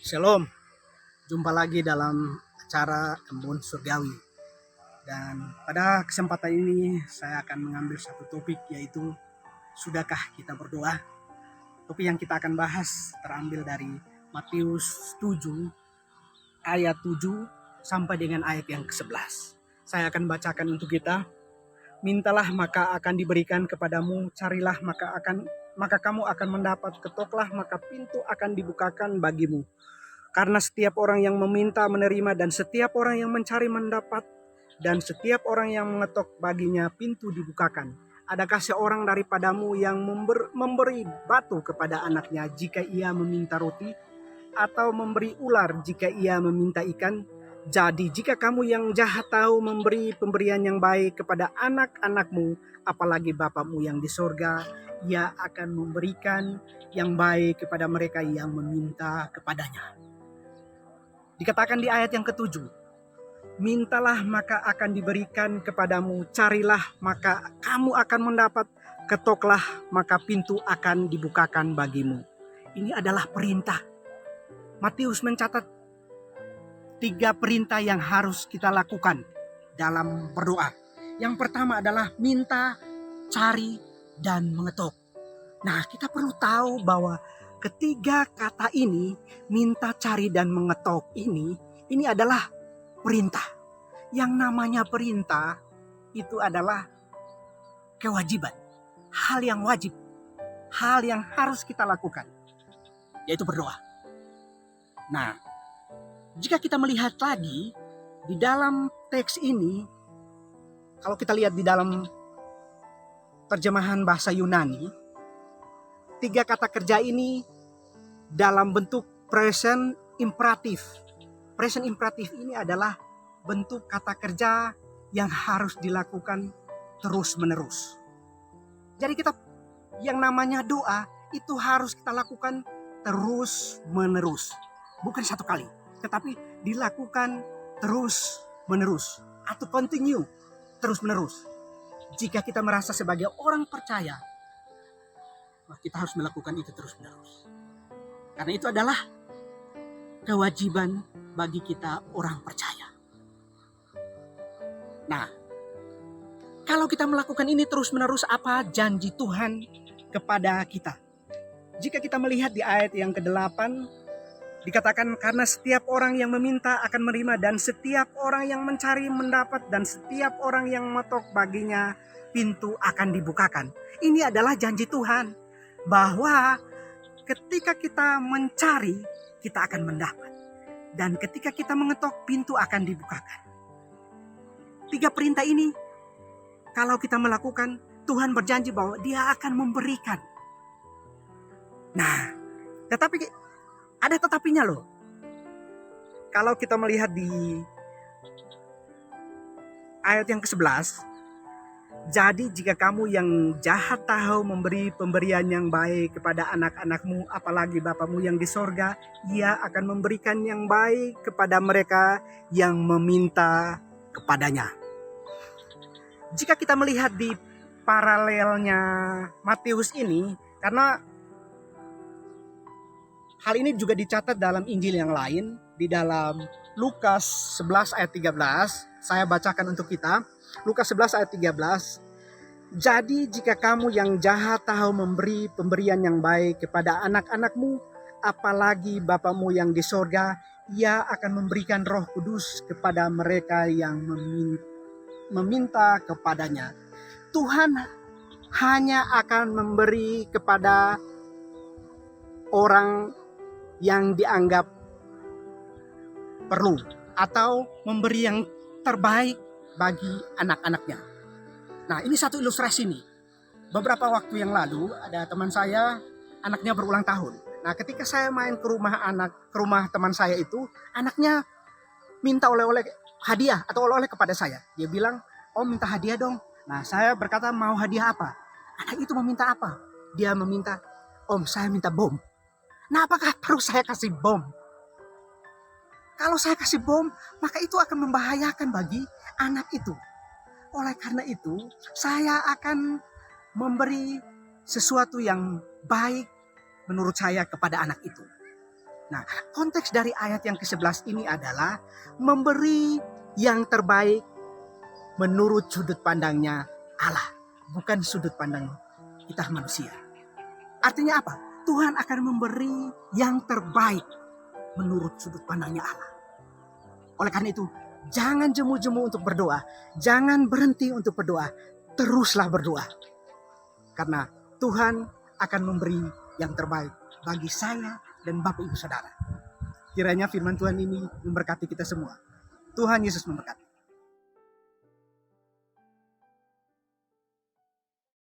Shalom, jumpa lagi dalam acara Embun Surgawi. Dan pada kesempatan ini saya akan mengambil satu topik, yaitu sudahkah kita berdoa? Topik yang kita akan bahas terambil dari Matius 7 ayat 7 sampai dengan ayat yang ke-11. Saya akan bacakan untuk kita. Mintalah maka akan diberikan kepadamu, carilah maka kamu akan mendapat, ketoklah maka pintu akan dibukakan bagimu. Karena setiap orang yang meminta menerima, dan setiap orang yang mencari mendapat, dan setiap orang yang mengetok baginya pintu dibukakan. Adakah seorang daripadamu yang memberi batu kepada anaknya jika ia meminta roti, atau memberi ular jika ia meminta ikan? Jadi jika kamu yang jahat tahu memberi pemberian yang baik kepada anak-anakmu, apalagi Bapamu yang di sorga, ia akan memberikan yang baik kepada mereka yang meminta kepadanya. Dikatakan di ayat yang ke-7, mintalah maka akan diberikan kepadamu, carilah maka kamu akan mendapat, ketoklah maka pintu akan dibukakan bagimu. Ini adalah perintah. Matius mencatat 3 perintah yang harus kita lakukan dalam berdoa. Yang pertama adalah minta, cari, dan mengetok. Nah, kita perlu tahu bahwa ketiga kata ini, minta, cari, dan mengetok ini adalah perintah. Yang namanya perintah itu adalah kewajiban. Hal yang wajib. Hal yang harus kita lakukan, yaitu berdoa. Nah, jika kita melihat lagi di dalam teks ini, kalau kita lihat di dalam terjemahan bahasa Yunani, 3 kata kerja ini dalam bentuk present imperatif. Present imperatif ini adalah bentuk kata kerja yang harus dilakukan terus-menerus. Jadi kita yang namanya doa itu harus kita lakukan terus-menerus. Bukan satu kali, tetapi dilakukan terus-menerus atau continue terus-menerus. Jika kita merasa sebagai orang percaya, kita harus melakukan itu terus-menerus. Karena itu adalah kewajiban bagi kita orang percaya. Nah, kalau kita melakukan ini terus-menerus, apa janji Tuhan kepada kita? Jika kita melihat di ayat yang ke-8, dikatakan karena setiap orang yang meminta akan menerima, dan setiap orang yang mencari mendapat, dan setiap orang yang mengetok baginya pintu akan dibukakan. Ini adalah janji Tuhan bahwa ketika kita mencari, kita akan mendapat. Dan ketika kita mengetok, pintu akan dibukakan. 3 perintah ini, kalau kita melakukan, Tuhan berjanji bahwa Dia akan memberikan. Nah, tetapi ada tetapinya loh. Kalau kita melihat di ayat yang ke-11, jadi jika kamu yang jahat tahu memberi pemberian yang baik kepada anak-anakmu, apalagi Bapamu yang di sorga, Ia akan memberikan yang baik kepada mereka yang meminta kepadanya. Jika kita melihat di paralelnya Matius ini, karena hal ini juga dicatat dalam Injil yang lain, di dalam Lukas 11 ayat 13, saya bacakan untuk kita. Lukas 11 ayat 13. Jadi jika kamu yang jahat tahu memberi pemberian yang baik kepada anak-anakmu, apalagi Bapamu yang di sorga, Ia akan memberikan Roh Kudus kepada mereka yang meminta kepadanya. Tuhan hanya akan memberi kepada orang yang dianggap perlu, atau memberi yang terbaik bagi anak-anaknya. Nah, ini satu ilustrasi nih. Beberapa waktu yang lalu ada teman saya, anaknya berulang tahun. Nah, ketika saya main ke rumah teman saya itu, anaknya minta oleh-oleh hadiah atau oleh-oleh kepada saya. Dia bilang, "Om, minta hadiah dong." Nah, saya berkata, "Mau hadiah apa?" Anak itu meminta apa? Dia meminta, "Om, saya minta bom." Nah, apakah perlu saya kasih bom? Kalau saya kasih bom, maka itu akan membahayakan bagi anak itu. Oleh karena itu, saya akan memberi sesuatu yang baik menurut saya kepada anak itu. Nah, konteks dari ayat yang ke-11 ini adalah memberi yang terbaik menurut sudut pandangnya Allah, bukan sudut pandang kita manusia. Artinya apa? Tuhan akan memberi yang terbaik menurut sudut pandangnya Allah. Oleh karena itu, jangan jemu-jemu untuk berdoa. Jangan berhenti untuk berdoa. Teruslah berdoa. Karena Tuhan akan memberi yang terbaik bagi saya dan Bapak Ibu Saudara. Kiranya firman Tuhan ini memberkati kita semua. Tuhan Yesus memberkati.